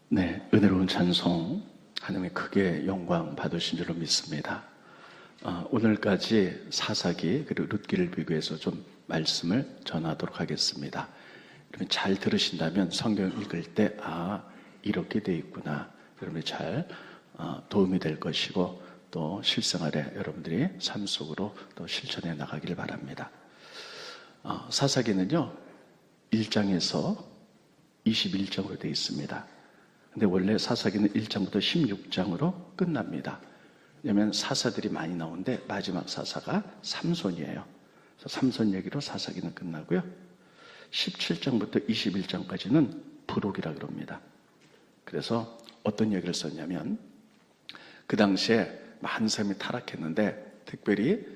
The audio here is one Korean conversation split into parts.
네, 은혜로운 찬송 하나님의 크게 영광 받으신 줄로 믿습니다. 오늘까지 사사기 그리고 룻기를 비교해서 좀 말씀을 전하도록 하겠습니다. 여러분 잘 들으신다면 성경 읽을 때 이렇게 돼 있구나, 여러분이 잘 도움이 될 것이고 또 실생활에 여러분들이 삶 속으로 또 실천해 나가길 바랍니다. 사사기는요 1장에서 21장으로 되어 있습니다. 근데 원래 사사기는 1장부터 16장으로 끝납니다. 왜냐하면 사사들이 많이 나오는데 마지막 사사가 삼손이에요. 그래서 삼손 얘기로 사사기는 끝나고요. 17장부터 21장까지는 부록이라고 합니다. 그래서 어떤 얘기를 썼냐면 그 당시에 많은 사람이 타락했는데 특별히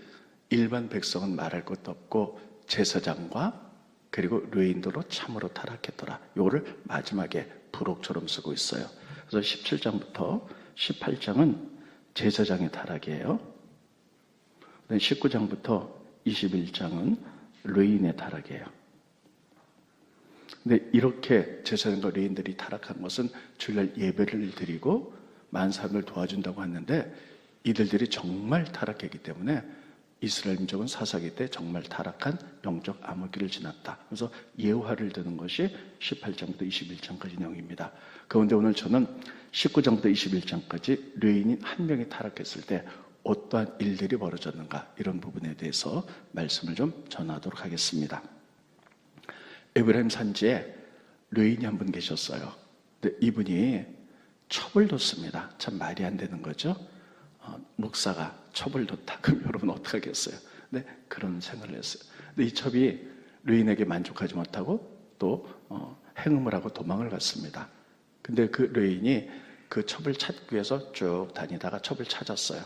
일반 백성은 말할 것도 없고 제사장과 그리고 레위인들로 참으로 타락했더라. 이거를 마지막에 부록처럼 쓰고 있어요. 그래서 17장부터 18장은 제사장의 타락이에요. 19장부터 21장은 레위인의 타락이에요. 근데 이렇게 제사장과 레위인들이 타락한 것은 주일날 예배를 드리고 많은 사람을 도와준다고 했는데 이들이 정말 타락했기 때문에 이스라엘 민족은 사사기 때 정말 타락한 영적 암흑기를 지났다. 그래서 예화를 드는 것이 18장부터 21장까지 내용입니다. 그런데 오늘 저는 19장부터 21장까지 레위인 한 명이 타락했을 때 어떠한 일들이 벌어졌는가, 이런 부분에 대해서 말씀을 좀 전하도록 하겠습니다. 에브라임 산지에 레위인이 한 분 계셨어요. 근데 이분이 첩을 뒀습니다. 참 말이 안 되는 거죠. 목사가 첩을 뒀다. 그럼 여러분 어떻게 하겠어요? 네, 그런 생각을 했어요. 근데 이 첩이 레위인에게 만족하지 못하고 또 행음을 하고 도망을 갔습니다. 근데 그 레위인이 그 첩을 찾기 위해서 쭉 다니다가 첩을 찾았어요.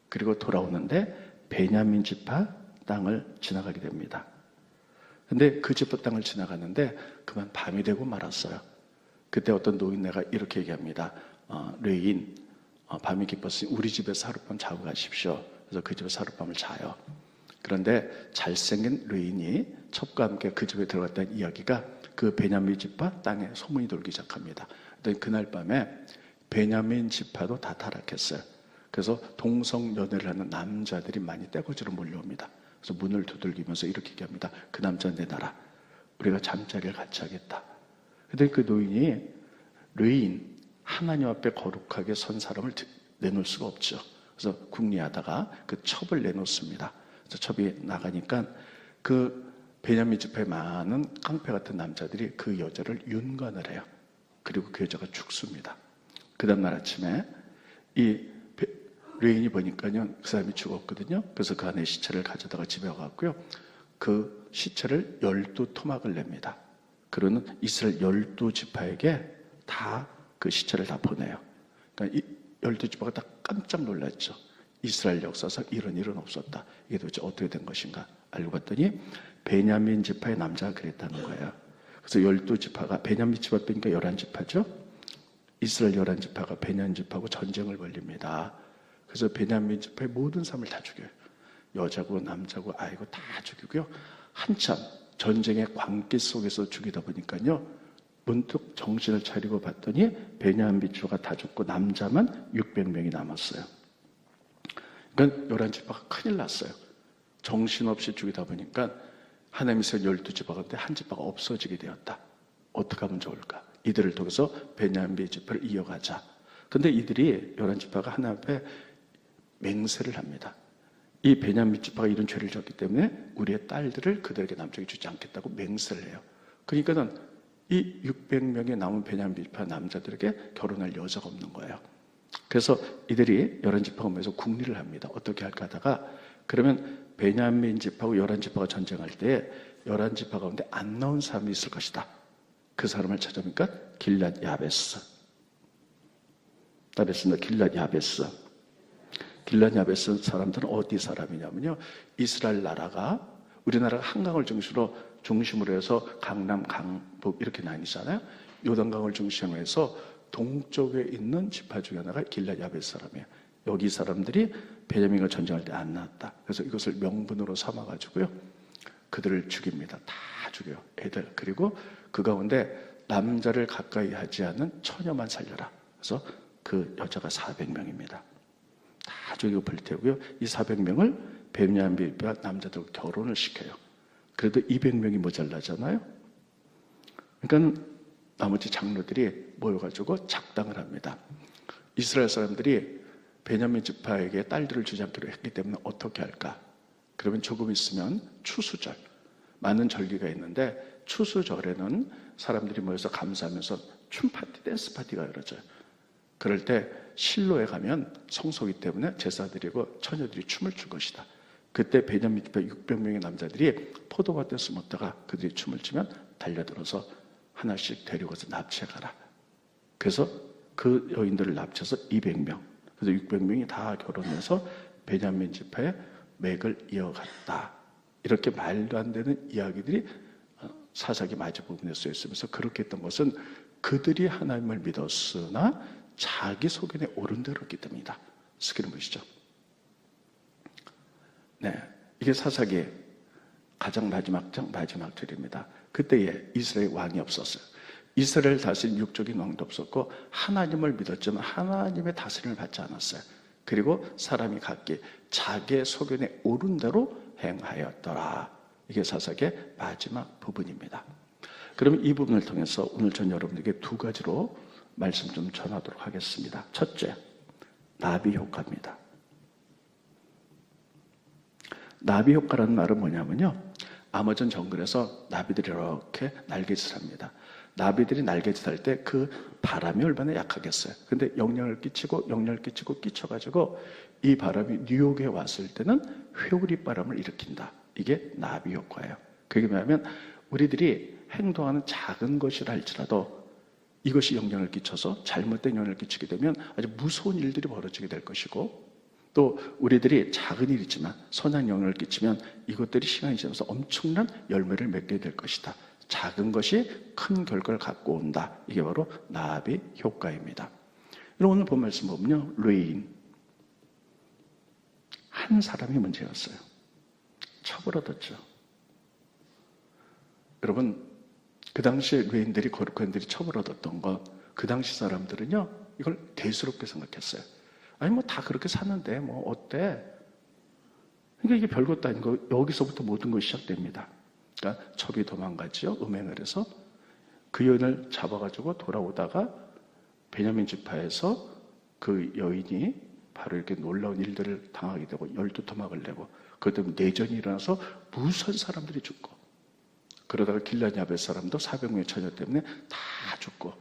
그리고 돌아오는데 베냐민 지파 땅을 지나가게 됩니다. 근데 그 지파 땅을 지나가는데 그만 밤이 되고 말았어요. 그때 어떤 노인네가 이렇게 얘기합니다. 레위인, 밤이 깊었으니 우리 집에서 하룻밤 자고 가십시오. 그래서 그 집에서 하룻밤을 자요. 그런데 잘생긴 레위인이 첩과 함께 그 집에 들어갔다는 이야기가 그 베냐민 지파 땅에 소문이 돌기 시작합니다. 그날 밤에 베냐민 지파도 다 타락했어요. 그래서 동성연애를 하는 남자들이 많이 떼거지로 몰려옵니다. 그래서 문을 두들기면서 이렇게 얘기합니다. 그 남자 내놔라. 우리가 잠자리를 같이 하겠다. 근데 그 노인이 레위인, 하나님 앞에 거룩하게 선 사람을 내놓을 수가 없죠. 그래서 궁리하다가 그 첩을 내놓습니다. 그래서 첩이 나가니까 그 베냐민 지파에 많은 깡패 같은 남자들이 그 여자를 윤관을 해요. 그리고 그 여자가 죽습니다. 그 다음날 아침에 이 레위인이 보니까요 그 사람이 죽었거든요. 그래서 그 안에 시체를 가져다가 집에 와갖고요 그 시체를 12토막을 냅니다. 그러는 이스라엘 12지파에게 다 그 시체를 다 보내요. 그러니까 이 12지파가 다 깜짝 놀랐죠. 이스라엘 역사상 이런 일은 없었다. 이게 도대체 어떻게 된 것인가 알고 봤더니 베냐민 지파의 남자가 그랬다는 거예요. 그래서 12지파가 베냐민 지파 빼니까 11지파죠. 이스라엘 11지파가 베냐민 지파하고 전쟁을 벌립니다. 그래서 베냐민 지파의 모든 사람을 다 죽여요. 여자고 남자고 아이고 다 죽이고요. 한참 전쟁의 광기 속에서 죽이다 보니까요 문득 정신을 차리고 봤더니 베냐민 지파가 다 죽고 남자만 600명이 남았어요. 그러니까 11지파가 큰일 났어요. 정신없이 죽이다 보니까 하나님께서 12지파가 있는데 한 지파가 없어지게 되었다. 어떻게 하면 좋을까? 이들을 통해서 베냐민 지파를 이어가자. 근데 이들이 11지파가 하나님 앞에 맹세를 합니다. 이 베냐민 지파가 이런 죄를 졌기 때문에 우리의 딸들을 그들에게 남쪽에 주지 않겠다고 맹세를 해요. 그러니까는 이 600명의 남은 베냐민 지파 남자들에게 결혼할 여자가 없는 거예요. 그래서 이들이 11지파가 모여서 궁리를 합니다. 어떻게 할까 하다가 그러면 베냐민 지파하고 11지파가 전쟁할 때 11지파 가운데 안 나온 사람이 있을 것이다. 그 사람을 찾아보니까 길랏 야베스. 길랏 야베스. 길랏 야베스 사람들은 어디 사람이냐면요 이스라엘 나라가 우리나라가 한강을 중심으로 해서 강남, 강북 이렇게 나뉘잖아요. 요단강을 중심으로 해서 동쪽에 있는 지파 중에 하나가 길랏 야베스 사람이에요. 여기 사람들이 베냐민과 전쟁할 때 안 나왔다. 그래서 이것을 명분으로 삼아가지고요 그들을 죽입니다. 다 죽여요. 애들. 그리고 그 가운데 남자를 가까이 하지 않은 처녀만 살려라. 그래서 그 여자가 400명입니다. 다 죽이고 불태우고요. 이 400명을 베냐민과 남자들 결혼을 시켜요. 그래도 200명이 모자라잖아요. 그러니까 나머지 장로들이 모여가지고 작당을 합니다. 이스라엘 사람들이 베냐민 지파에게 딸들을 주지 않기로 했기 때문에 어떻게 할까? 그러면 조금 있으면 추수절, 많은 절기가 있는데 추수절에는 사람들이 모여서 감사하면서 춤 파티, 댄스 파티가 열어져요. 그럴 때 실로에 가면 성소이기 때문에 제사드리고 처녀들이 춤을 출 것이다. 그때 베냐민 지파 600명의 남자들이 포도밭에 숨었다가 그들이 춤을 추면 달려들어서 하나씩 데리고서 납치해가라. 그래서 그 여인들을 납치해서 200명, 그래서 600명이 다 결혼해서 베냐민 지파의 맥을 이어갔다. 이렇게 말도 안 되는 이야기들이 사사기 마지부분에 쓰여 있으면서 그렇게 했던 것은 그들이 하나님을 믿었으나 자기 소견에 옳은 대로 했기 때문이다. 스크린 보시죠. 네, 이게 사사기의 가장 마지막 장, 마지막 절입니다. 그때에 이스라엘 왕이 없었어요. 이스라엘 다스린 육적인 왕도 없었고 하나님을 믿었지만 하나님의 다스림을 받지 않았어요. 그리고 사람이 각기 자기의 소견에 옳은 대로 행하였더라. 이게 사사기의 마지막 부분입니다. 그러면 이 부분을 통해서 오늘 전 여러분에게 두 가지로 말씀 좀 전하도록 하겠습니다. 첫째, 나비 효과입니다. 나비 효과라는 말은 뭐냐면요, 아마존 정글에서 나비들이 이렇게 날개짓을 합니다. 나비들이 날개짓 할 때 그 바람이 얼마나 약하겠어요. 근데 영향을 끼치고 끼쳐가지고 이 바람이 뉴욕에 왔을 때는 회오리 바람을 일으킨다. 이게 나비 효과예요. 그게 뭐냐면 우리들이 행동하는 작은 것이라 할지라도 이것이 영향을 끼쳐서 잘못된 영향을 끼치게 되면 아주 무서운 일들이 벌어지게 될 것이고, 또 우리들이 작은 일이지만 선한 영향을 끼치면 이것들이 시간이 지나서 엄청난 열매를 맺게 될 것이다. 작은 것이 큰 결과를 갖고 온다. 이게 바로 나비 효과입니다. 여러분 오늘 본 말씀 보면요, 레인 한 사람이 문제였어요. 처벌받았죠. 여러분 그 당시에 레인들이, 거룩한들이 처벌받았던 건 그 당시 사람들은요 이걸 대수롭게 생각했어요. 아니 뭐 다 그렇게 사는데 뭐 어때? 그러니까 이게 별것도 아니고 여기서부터 모든 것이 시작됩니다. 그러니까 첩이 도망갔죠. 음행을 해서 그 여인을 잡아가지고 돌아오다가 베냐민 지파에서 그 여인이 바로 이렇게 놀라운 일들을 당하게 되고 12토막을 내고 그것 때문에 내전이 일어나서 무수한 사람들이 죽고, 그러다가 길앗 야벳 사람도 400명의 처녀 때문에 다 죽고,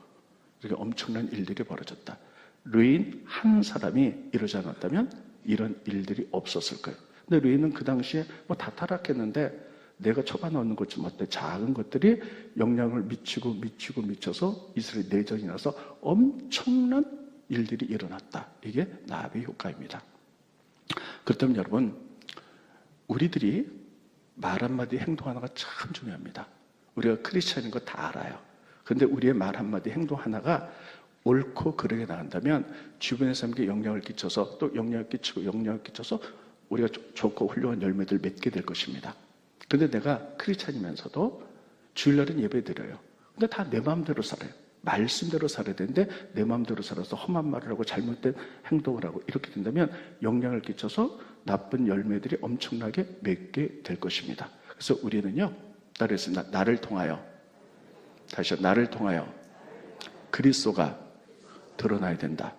이렇게 엄청난 일들이 벌어졌다. 르인 한 사람이 이러지 않았다면 이런 일들이 없었을 거예요. 근데 르인은 그 당시에 뭐 다 타락했는데 내가 쳐봐놓는 것 좀 어때? 작은 것들이 영향을 미쳐서 이스라엘 내전이 나서 엄청난 일들이 일어났다. 이게 나비 효과입니다. 그렇다면 여러분, 우리들이 말 한마디 행동 하나가 참 중요합니다. 우리가 크리스찬인 거 다 알아요. 근데 우리의 말 한마디 행동 하나가 옳고 그르게 나간다면 주변의 사람에게 영향을 끼쳐서 또 영향을 끼쳐서 우리가 좋고 훌륭한 열매들을 맺게 될 것입니다. 근데 내가 크리스찬이면서도 주일날은 예배 드려요. 근데 다 내 마음대로 살아요. 말씀대로 살아야 되는데 내 마음대로 살아서 험한 말을 하고 잘못된 행동을 하고 이렇게 된다면 영향을 끼쳐서 나쁜 열매들이 엄청나게 맺게 될 것입니다. 그래서 우리는요, 따르겠습니다. 나를 통하여, 다시요, 나를 통하여 그리스도가 드러나야 된다.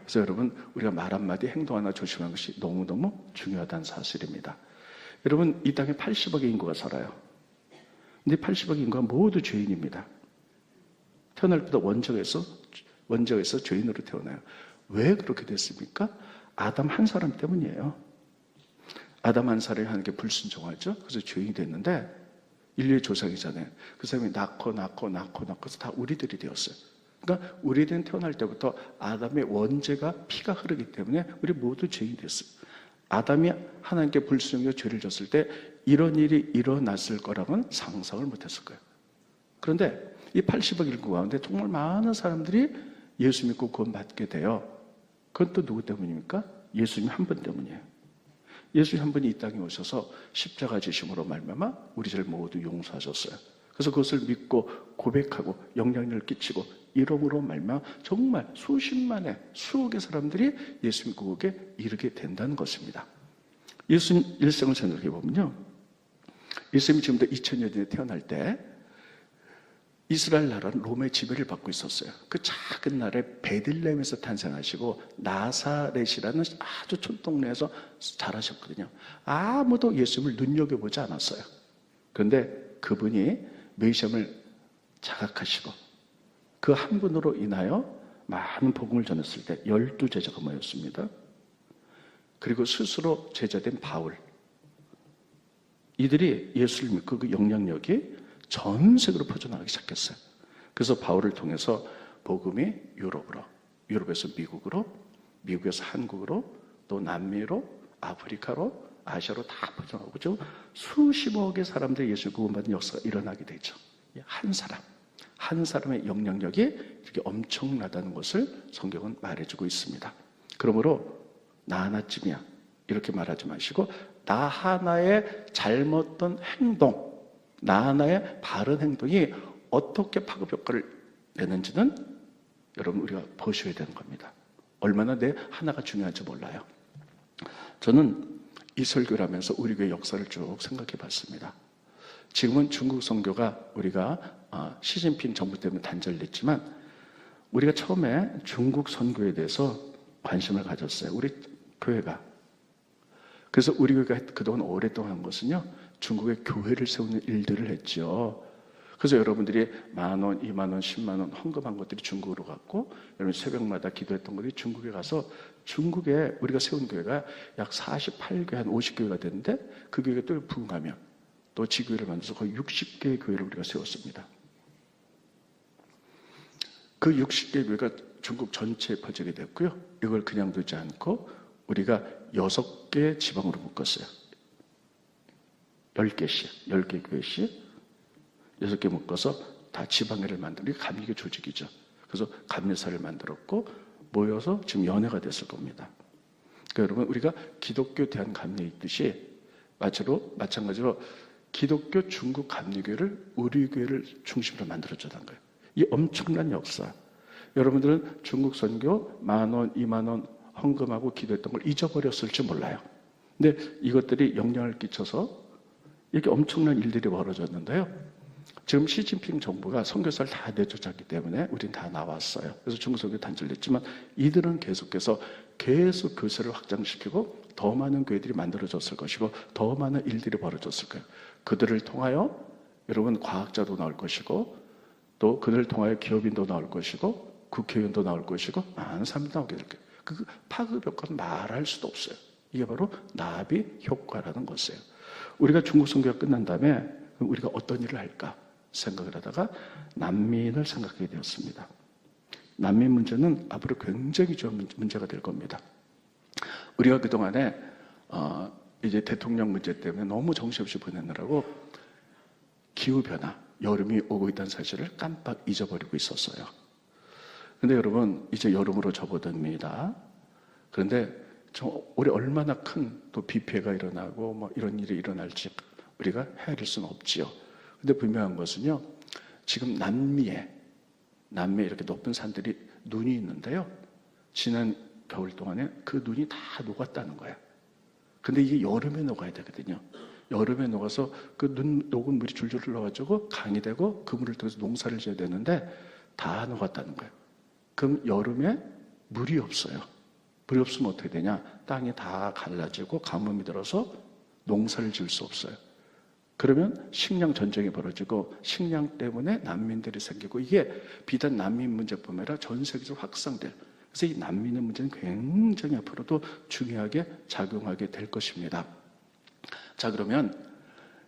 그래서 여러분, 우리가 말 한마디 행동 하나 조심하는 것이 너무너무 중요하다는 사실입니다. 여러분, 이 땅에 80억의 인구가 살아요. 근데 80억의 인구가 모두 죄인입니다. 태어날 때부터 원적에서 죄인으로 태어나요. 왜 그렇게 됐습니까? 아담 한 사람 때문이에요. 아담 한 사람이 하는 게 불순종하죠. 그래서 죄인이 됐는데 인류의 조상이잖아요. 그 사람이 낳고서 다 우리들이 되었어요. 그러니까 우리들은 태어날 때부터 아담의 원죄가 피가 흐르기 때문에 우리 모두 죄인이 됐어요. 아담이 하나님께 불순종해서 죄를 졌을 때 이런 일이 일어났을 거라고는 상상을 못했을 거예요. 그런데 이 80억 인구 가운데 정말 많은 사람들이 예수 믿고 구원받게 돼요. 그건 또 누구 때문입니까? 예수님 한 분 때문이에요. 예수님 한 분이 이 땅에 오셔서 십자가 지심으로 말미암아 우리 죄를 모두 용서하셨어요. 그래서 그것을 믿고 고백하고 영향력을 끼치고 이름으로 말미암아 정말 수십만의 수억의 사람들이 예수 믿고 거기에 이르게 된다는 것입니다. 예수님 일생을 생각해 보면요, 예수님이 지금부터 2000년 전에 태어날 때 이스라엘 나라는 롬의 지배를 받고 있었어요. 그 작은 나라에 베들레헴에서 탄생하시고 나사렛이라는 아주 촌동네에서 자라셨거든요. 아무도 예수님을 눈여겨보지 않았어요. 그런데 그분이 메시아를 자각하시고 그 한 분으로 인하여 많은 복음을 전했을 때 12제자가 모였습니다. 그리고 스스로 제자된 바울, 이들이 예수를 믿고 그 영향력이 전 세계로 퍼져나가기 시작했어요. 그래서 바울을 통해서 복음이 유럽으로, 유럽에서 미국으로, 미국에서 한국으로, 또 남미로, 아프리카로, 아시아로 다 퍼져나가고, 그죠? 수십억의 사람들이 예수 구원받는 역사가 일어나게 되죠. 한 사람의 영향력이 이렇게 엄청나다는 것을 성경은 말해주고 있습니다. 그러므로 나 하나쯤이야 이렇게 말하지 마시고, 나 하나의 잘못된 행동, 나 하나의 바른 행동이 어떻게 파급 효과를 내는지는 여러분 우리가 보셔야 되는 겁니다. 얼마나 내 하나가 중요한지 몰라요. 저는 이 설교를 하면서 우리 교회 역사를 쭉 생각해 봤습니다. 지금은 중국 선교가 우리가 시진핑 정부 때문에 단절됐지만 우리가 처음에 중국 선교에 대해서 관심을 가졌어요. 우리 교회가. 그래서 우리 교회가 그동안 오랫동안 한 것은요, 중국의 교회를 세우는 일들을 했죠. 그래서 여러분들이 10,000원, 20,000원, 100,000원 헌금한 것들이 중국으로 갔고, 여러분 새벽마다 기도했던 것들이 중국에 가서, 중국에 우리가 세운 교회가 약 48교회, 한 50교회가 되는데 그 교회가 또 부흥하면 또 지교회를 만들어서 거의 60개의 교회를 우리가 세웠습니다. 그 60개의 교회가 중국 전체에 퍼지게 됐고요. 이걸 그냥 두지 않고 우리가 6개 지방으로 묶었어요. 10개씩, 10개 교회씩 6개 묶어서 다 지방회를 만드는 게 감리교 조직이죠. 그래서 감리사를 만들었고 모여서 지금 연회가 됐을 겁니다. 그러니까 여러분 우리가 기독교 대한감리에 있듯이 마찬가지로 기독교 중국 감리교회를 우리 교회를 중심으로 만들어줬다는 거예요. 이 엄청난 역사. 여러분들은 중국 선교 10,000원, 20,000원 헌금하고 기도했던 걸 잊어버렸을지 몰라요. 근데 이것들이 영향을 끼쳐서 이렇게 엄청난 일들이 벌어졌는데요. 지금 시진핑 정부가 선교사를 다 내쫓았기 때문에 우린 다 나왔어요. 그래서 중국 선교 단절됐지만 이들은 계속해서 계속 교세를 확장시키고 더 많은 교회들이 만들어졌을 것이고 더 많은 일들이 벌어졌을 거예요. 그들을 통하여 여러분 과학자도 나올 것이고 또 그들을 통하여 기업인도 나올 것이고 국회의원도 나올 것이고 많은 사람이 나오게 될 거예요. 그 파급 효과는 말할 수도 없어요. 이게 바로 나비 효과라는 것이에요. 우리가 중국 선교가 끝난 다음에 그럼 우리가 어떤 일을 할까 생각을 하다가 난민을 생각하게 되었습니다. 난민 문제는 앞으로 굉장히 좋은 문제가 될 겁니다. 우리가 그동안에 이제 대통령 문제 때문에 너무 정신없이 보내느라고 기후변화, 여름이 오고 있다는 사실을 깜빡 잊어버리고 있었어요. 근데 여러분 이제 여름으로 접어듭니다. 그런데 올해 얼마나 큰 또 비 피해가 일어나고 뭐 이런 일이 일어날지 우리가 헤아릴 수는 없지요. 근데 분명한 것은요, 지금 남미에 이렇게 높은 산들이 눈이 있는데요, 지난 겨울 동안에 그 눈이 다 녹았다는 거예요. 근데 이게 여름에 녹아야 되거든요. 여름에 녹아서 그 눈 녹은 물이 줄줄 흘러가지고 강이 되고 그 물을 통해서 농사를 지어야 되는데 다 녹았다는 거예요. 그럼 여름에 물이 없어요. 물이 없으면 어떻게 되냐? 땅이 다 갈라지고 가뭄이 들어서 농사를 지을 수 없어요. 그러면 식량 전쟁이 벌어지고 식량 때문에 난민들이 생기고 이게 비단 난민 문제뿐만 아니라 전 세계적으로 확산될, 그래서 이 난민의 문제는 굉장히 앞으로도 중요하게 작용하게 될 것입니다. 자, 그러면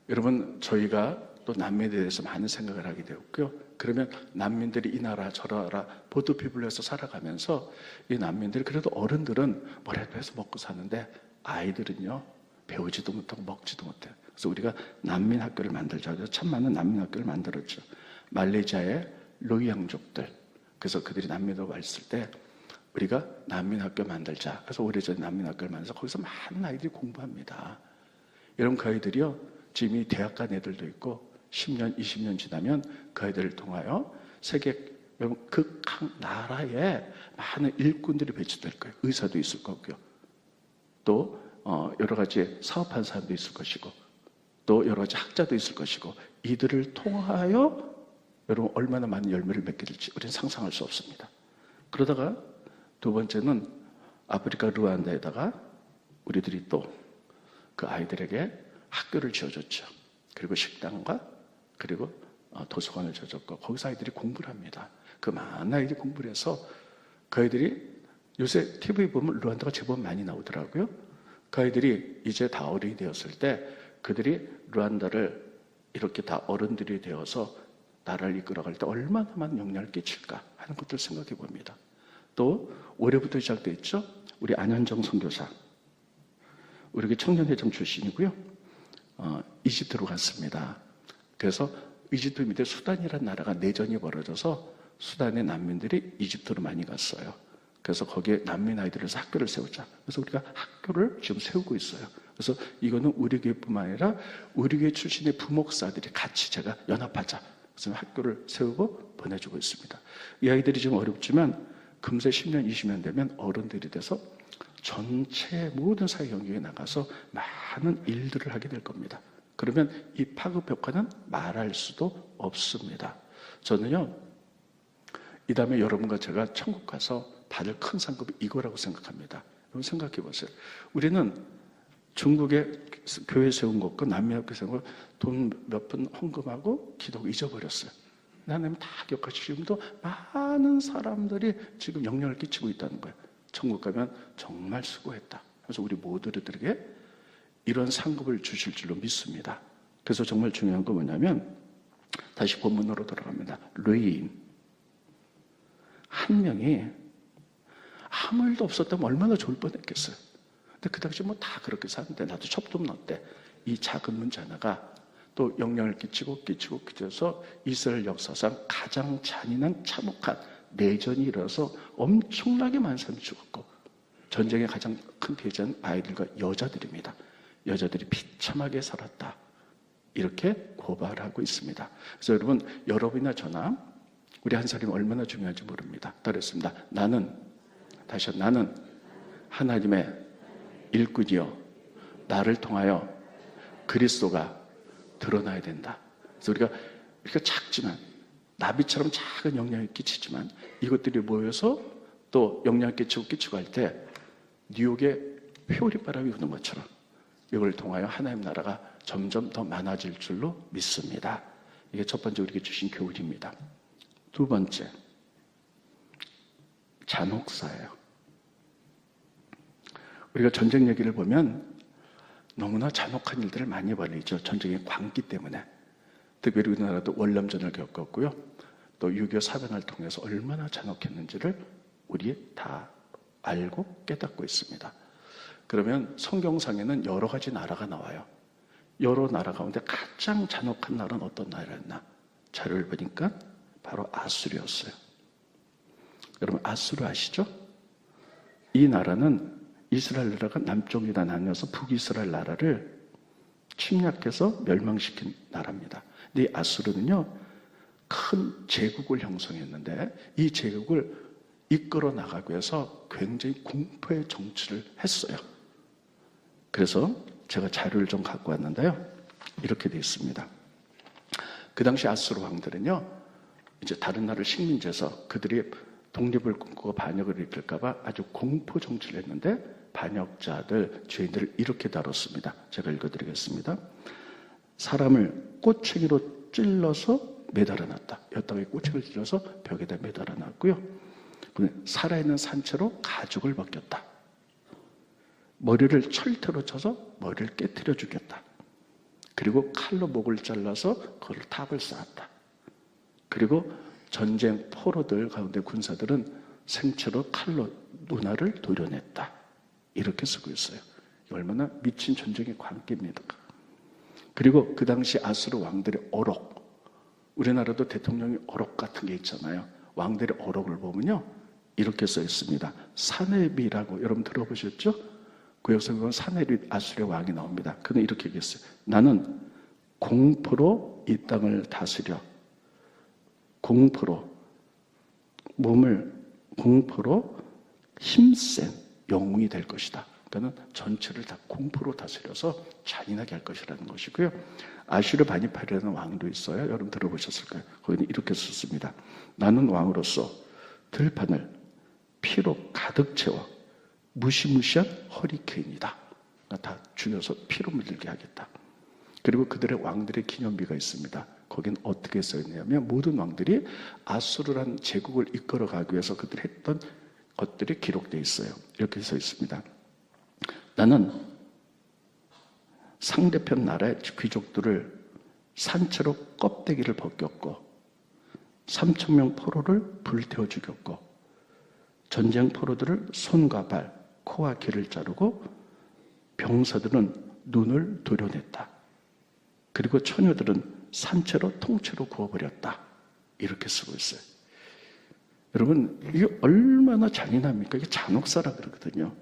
여러분 저희가 또 난민에 대해서 많은 생각을 하게 되었고요. 그러면 난민들이 이 나라 저 나라 보트피플에서 살아가면서 이 난민들이 그래도 어른들은 뭐라도 해서 먹고 사는데 아이들은요 배우지도 못하고 먹지도 못해요. 그래서 우리가 난민 학교를 만들자 해서 참 많은 난민 학교를 만들었죠. 말레이시아의 로히앙족들, 그래서 그들이 난민으로 왔을 때 우리가 난민 학교 만들자. 그래서 오래전에 난민 학교를 만들어서 거기서 많은 아이들이 공부합니다. 여러분 그 아이들이요 지금 이 대학 간 애들도 있고 10년, 20년 지나면 그 아이들을 통하여 세계 각 나라에 많은 일꾼들이 배치될 거예요. 의사도 있을 거고요. 또 여러 가지 사업하는 사람도 있을 것이고, 또 여러 가지 학자도 있을 것이고, 이들을 통하여 여러분 얼마나 많은 열매를 맺게 될지 우리는 상상할 수 없습니다. 그러다가 두 번째는 아프리카 루안다에다가 우리들이 또 그 아이들에게 학교를 지어줬죠. 그리고 식당과 그리고 도서관을 지어줬고, 거기서 아이들이 공부를 합니다. 그 많은 아이들이 공부를 해서 그 아이들이 요새 TV 보면 루안다가 제법 많이 나오더라고요. 그 아이들이 이제 다 어른이 되었을 때 그들이 루안다를 이렇게 다 어른들이 되어서 나라를 이끌어갈 때 얼마나 많은 영향을 끼칠까 하는 것들을 생각해 봅니다. 또 올해부터 시작되어 있죠. 우리 안현정 선교사, 우리 청년회장 출신이고요. 이집트로 갔습니다. 그래서 이집트 밑에 수단이라는 나라가 내전이 벌어져서 수단의 난민들이 이집트로 많이 갔어요. 그래서 거기에 난민 아이들에서 학교를 세우자. 그래서 우리가 학교를 지금 세우고 있어요. 그래서 이거는 우리 교회뿐만 아니라 우리 교회 출신의 부목사들이 같이 제가 연합하자. 그래서 학교를 세우고 보내주고 있습니다. 이 아이들이 좀 어렵지만 금세 10년, 20년 되면 어른들이 돼서 전체 모든 사회 영역에 나가서 많은 일들을 하게 될 겁니다. 그러면 이 파급 효과는 말할 수도 없습니다. 저는요, 이 다음에 여러분과 제가 천국 가서 받을 큰 상급이 이거라고 생각합니다. 여러분 생각해 보세요. 우리는 중국에 교회 세운 것과 남미학교 세운 거 돈 몇 푼 헌금하고 기도하고 잊어버렸어요. 하나님 다 기억하시고 지금도 많은 사람들이 지금 영향을 끼치고 있다는 거예요. 천국 가면 정말 수고했다. 그래서 우리 모두들에게 이런 상급을 주실 줄로 믿습니다. 그래서 정말 중요한 건 뭐냐면 다시 본문으로 돌아갑니다. 레인 한 명이 아무 일도 없었다면 얼마나 좋을 뻔했겠어요. 근데 그 당시 뭐 다 그렇게 사는데 나도 첩도 넣었대. 이 작은 문제 하나가 또 영향을 끼쳐서 이스라엘 역사상 가장 잔인한 참혹한 내전이 일어나서 엄청나게 많은 사람이 죽었고, 전쟁의 가장 큰 피해자는 아이들과 여자들입니다. 여자들이 비참하게 살았다. 이렇게 고발하고 있습니다. 그래서 여러분, 여러분이나 저나 우리 한 사람이 얼마나 중요한지 모릅니다. 따르겠습니다. 나는 하나님의 일꾼이요, 나를 통하여 그리스도가 드러나야 된다. 그래서 우리가 작지만 나비처럼 작은 영향을 끼치지만 이것들이 모여서 또 영향을 끼치고 할 때 뉴욕에 회오리바람이 부는 것처럼 이걸 통하여 하나님 나라가 점점 더 많아질 줄로 믿습니다. 이게 첫 번째 우리에게 주신 교훈입니다. 두 번째, 잔혹사예요. 우리가 전쟁 얘기를 보면 너무나 잔혹한 일들을 많이 벌이죠. 전쟁의 광기 때문에. 특별히 우리나라도 월남전을 겪었고요. 또 6.25 사변을 통해서 얼마나 잔혹했는지를 우리 다 알고 깨닫고 있습니다. 그러면 성경상에는 여러 가지 나라가 나와요. 여러 나라 가운데 가장 잔혹한 나라는 어떤 나라였나? 자료를 보니까 바로 아수르였어요. 여러분 아수르 아시죠? 이 나라는 이스라엘 나라가 남쪽이다 나뉘어서 북이스라엘 나라를 침략해서 멸망시킨 나라입니다. 근데 이 아수르는요, 큰 제국을 형성했는데 이 제국을 이끌어 나가기 위해서 굉장히 공포의 정치를 했어요. 그래서 제가 자료를 좀 갖고 왔는데요. 이렇게 되어 있습니다. 그 당시 아수르 왕들은요, 이제 다른 나라를 식민지에서 그들이 독립을 꿈꾸고 반역을 일으킬까봐 아주 공포 정치를 했는데 반역자들, 죄인들을 이렇게 다뤘습니다. 제가 읽어드리겠습니다. 사람을 꼬챙이로 찔러서 매달아놨다. 엿다가에 꼬챙이를 찔러서 벽에다 매달아놨고요. 살아있는 산채로 가죽을 벗겼다. 머리를 철퇴로 쳐서 머리를 깨트려 죽였다. 그리고 칼로 목을 잘라서 그걸 탑을 쌓았다. 그리고 전쟁 포로들 가운데 군사들은 생채로 칼로 눈알을 도려냈다. 이렇게 쓰고 있어요. 얼마나 미친 전쟁의 광기입니다. 그리고 그 당시 아수르 왕들의 어록, 우리나라도 대통령이 어록 같은 게 있잖아요. 왕들의 어록을 보면요, 이렇게 써 있습니다. 사네비라고 여러분 들어보셨죠? 구약성경은 사네비 아수르의 왕이 나옵니다. 그는 이렇게 얘기했어요. 나는 공포로 이 땅을 다스려 공포로 몸을 공포로 힘센 영웅이 될 것이다. 그러니까 전체를 다 공포로 다스려서 잔인하게 할 것이라는 것이고요. 아슈르 바니팔이라는 왕도 있어요. 여러분 들어보셨을 거예요. 거기는 이렇게 썼습니다. 나는 왕으로서 들판을 피로 가득 채워 무시무시한 허리케인이다. 다 죽여서 피로 물들게 하겠다. 그리고 그들의 왕들의 기념비가 있습니다. 거긴 어떻게 써있냐면 모든 왕들이 아수르라는 제국을 이끌어가기 위해서 그들이 했던 것들이 기록되어 있어요. 이렇게 써 있습니다. 나는 상대편 나라의 귀족들을 산채로 껍데기를 벗겼고 3,000명 포로를 불태워 죽였고 전쟁 포로들을 손과 발, 코와 귀를 자르고 병사들은 눈을 도려냈다. 그리고 처녀들은 산채로 통째로 구워버렸다. 이렇게 쓰고 있어요. 여러분, 이게 얼마나 잔인합니까? 이게 잔혹사라 그러거든요.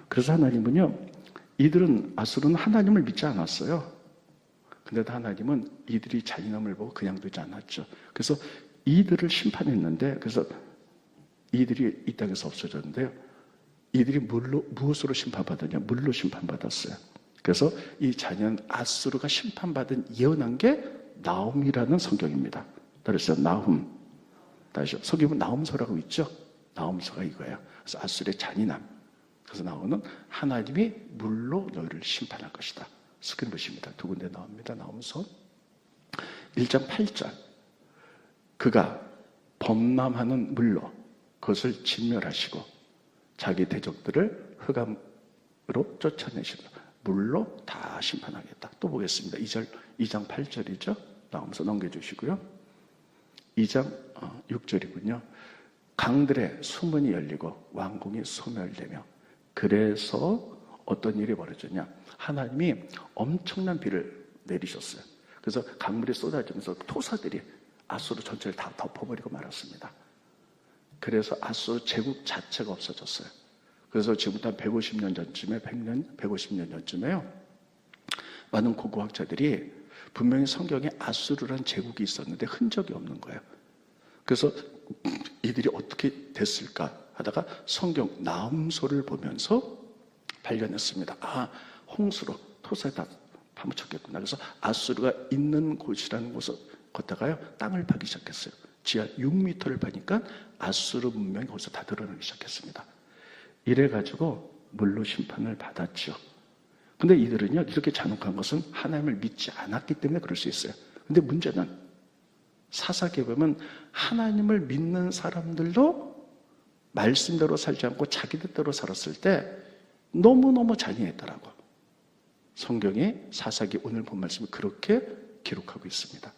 그래서 하나님은요, 이들은, 아수르는 하나님을 믿지 않았어요. 근데도 하나님은 이들이 잔인함을 보고 그냥 두지 않았죠. 그래서 이들을 심판했는데, 그래서 이들이 이 땅에서 없어졌는데요. 이들이 무엇으로 심판받았냐? 물로 심판받았어요. 그래서 이 잔인한 아수르가 심판받은 예언한 게 나훔이라는 성경입니다. 따라서 나훔. 다시 성경은 나훔서라고 있죠. 나훔서가 이거예요. 그래서 아수르의 잔인함. 그래서 나오는 하나님이 물로 너희를 심판할 것이다. 스크린 보십니다. 두 군데 나옵니다. 나훔서 1장 8절. 그가 범람하는 물로 그것을 진멸하시고 자기 대적들을 흑암으로 쫓아내시고 물로 다 심판하겠다. 또 보겠습니다. 2장 8절이죠. 나오면서 넘겨주시고요. 2장 6절이군요. 강들의 수문이 열리고 왕궁이 소멸되며 그래서 어떤 일이 벌어졌냐. 하나님이 엄청난 비를 내리셨어요. 그래서 강물이 쏟아지면서 토사들이 아수르 전체를 다 덮어버리고 말았습니다. 그래서 아수르 제국 자체가 없어졌어요. 그래서 지금부터 150년 전쯤에 150년 전쯤에요. 많은 고고학자들이 분명히 성경에 아수르라는 제국이 있었는데 흔적이 없는 거예요. 그래서 이들이 어떻게 됐을까 하다가 성경 나훔서를 보면서 발견했습니다. 아, 홍수로 토사에 다 파묻혔겠구나. 그래서 아수르가 있는 곳이라는 곳을 걷다가요 땅을 파기 시작했어요. 지하 6m를 파니까 아수르 문명이 거기서 다 드러나기 시작했습니다. 이래가지고 물로 심판을 받았죠. 근데 이들은요, 이렇게 잔혹한 것은 하나님을 믿지 않았기 때문에 그럴 수 있어요. 근데 문제는 사사기에 보면 하나님을 믿는 사람들도 말씀대로 살지 않고 자기 뜻대로 살았을 때 너무너무 잔인했더라고. 성경이 사사기 오늘 본 말씀을 그렇게 기록하고 있습니다.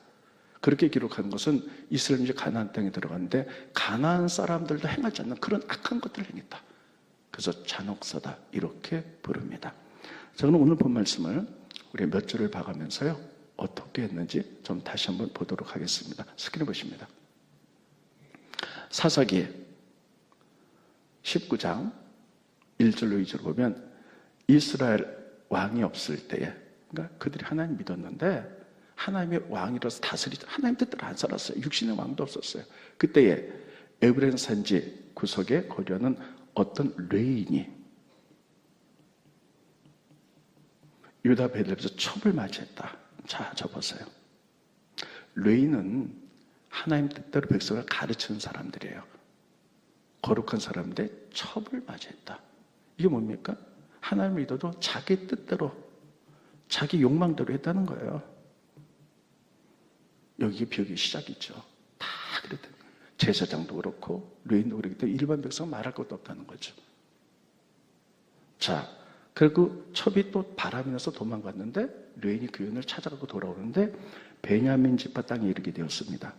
그렇게 기록한 것은 이스라엘이 이제 가나안 땅에 들어갔는데 가나안 사람들도 행하지 않는 그런 악한 것들을 행했다. 그래서 잔혹사다 이렇게 부릅니다. 저는 오늘 본 말씀을 우리 몇 절을 봐가면서요 어떻게 했는지 좀 다시 한번 보도록 하겠습니다. 스크린 보십니다. 사사기 19장 1절로 2절 보면 이스라엘 왕이 없을 때에, 그러니까 그들이 하나님 믿었는데 하나님의 왕이라서 다스리자 하나님 뜻대로 안 살았어요. 육신의 왕도 없었어요. 그때에 에브라임 산지 구석에 거주하는 어떤 레인이 유다 베들레헴에서 첩을 맞이했다. 자, 접었어요. 레인은 하나님 뜻대로 백성을 가르치는 사람들이에요. 거룩한 사람인데 첩을 맞이했다. 이게 뭡니까? 하나님 믿어도 자기 뜻대로 자기 욕망대로 했다는 거예요. 여기 비역의 시작이죠. 다 그랬대요. 제사장도 그렇고 레인도 그렇기 때문에 일반 백성은 말할 것도 없다는 거죠. 자, 그리고 첩이 또 바람이 나서 도망갔는데 레인이 그 연을 찾아가고 돌아오는데 베냐민 지파 땅에 이르게 되었습니다.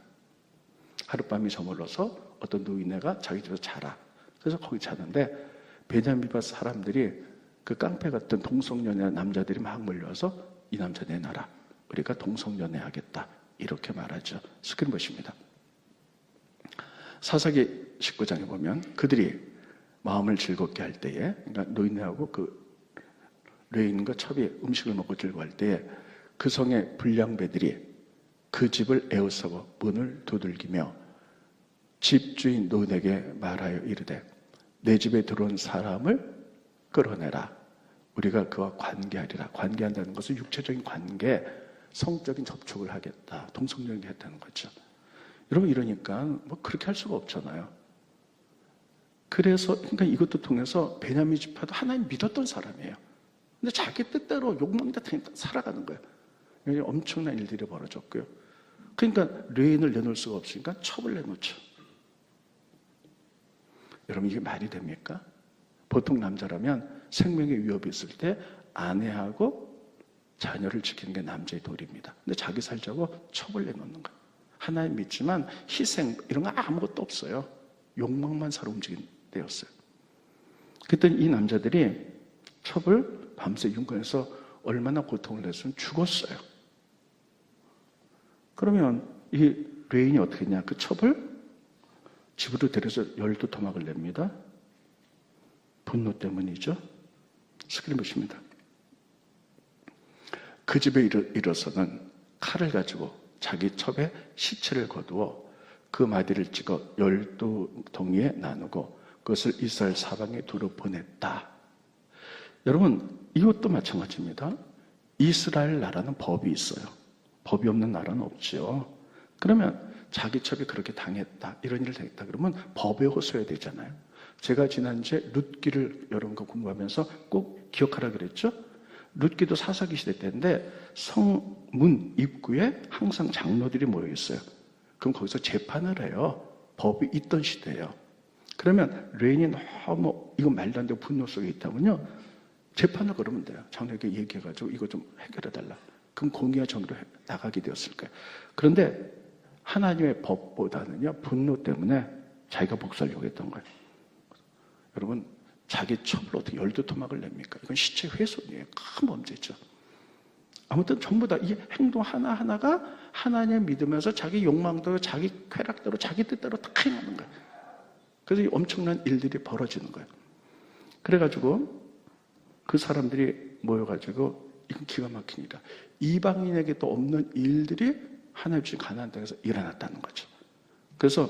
하룻밤이 저물러서 어떤 노인네가 자기 집에서 자라. 그래서 거기 자는데 베냐민 지파 사람들이 그 깡패 같은 동성연애 남자들이 막 몰려와서 이 남자 내놔라. 우리가 동성연애 하겠다. 이렇게 말하죠. 스크린 보십니다. 사사기 19장에 보면 그들이 마음을 즐겁게 할 때에, 그러니까 노인네하고 그 레인과 첩이 음식을 먹고 즐거워할 때에 그 성의 불량배들이 그 집을 에워싸고 문을 두들기며 집주인 노인에게 말하여 이르되 내 집에 들어온 사람을 끌어내라. 우리가 그와 관계하리라. 관계한다는 것은 육체적인 관계, 성적인 접촉을 하겠다. 동성연애 했다는 거죠. 여러분, 이러니까 뭐 그렇게 할 수가 없잖아요. 그래서 그러니까 이것도 통해서 베냐민 지파도 하나님 믿었던 사람이에요. 근데 자기 뜻대로 욕망이 다 살아가는 거예요. 엄청난 일들이 벌어졌고요. 그러니까 레인을 내놓을 수가 없으니까 첩을 내놓죠. 여러분, 이게 말이 됩니까? 보통 남자라면 생명의 위협이 있을 때 아내하고 자녀를 지키는 게 남자의 도리입니다. 근데 자기 살자고 첩을 내놓는 거예요. 하나님 믿지만 희생 이런 거 아무것도 없어요. 욕망만 살아 움직인 때였어요. 그랬더니 이 남자들이 첩을 밤새 윤건해서 얼마나 고통을 냈으면 죽었어요. 그러면 이 레인이 어떻게 했냐? 그 첩을 집으로 데려서 12토막을 냅니다. 분노 때문이죠. 스크린 보십니다. 그 집에 일어서는 칼을 가지고 자기 첩에 시체를 거두어 그 마디를 찍어 12덩이에 나누고 그것을 이스라엘 사방에 두루 보냈다. 여러분, 이것도 마찬가지입니다. 이스라엘 나라는 법이 있어요. 법이 없는 나라는 없지요. 그러면 자기 첩이 그렇게 당했다, 이런 일을 당했다 그러면 법에 호소해야 되잖아요. 제가 지난주에 룻기를 여러분과 공부하면서 꼭 기억하라 그랬죠. 룻기도 사사기 시대 때인데 성문 입구에 항상 장로들이 모여 있어요. 그럼 거기서 재판을 해요. 법이 있던 시대예요. 그러면 레인이 너무 이거 말도 안 되고 분노 속에 있다면요, 재판을 걸으면 돼요. 장로에게 얘기해가지고 이거 좀 해결해달라. 그럼 공의와 정의로 나가게 되었을 거예요. 그런데 하나님의 법보다는요, 분노 때문에 자기가 복수하려고 했던 거예요. 여러분, 자기 첩을 어떻게 12토막을 냅니까? 이건 시체 훼손이에요. 큰 범죄죠. 아무튼 전부 다 이 행동 하나하나가 하나님 믿으면서 자기 욕망대로, 자기 쾌락대로, 자기 뜻대로 다 행하는 거예요. 그래서 이 엄청난 일들이 벌어지는 거예요. 그래가지고 그 사람들이 모여가지고 이건 기가 막히니까 이방인에게도 없는 일들이 하나님 주신 가나안 땅에서 일어났다는 거죠. 그래서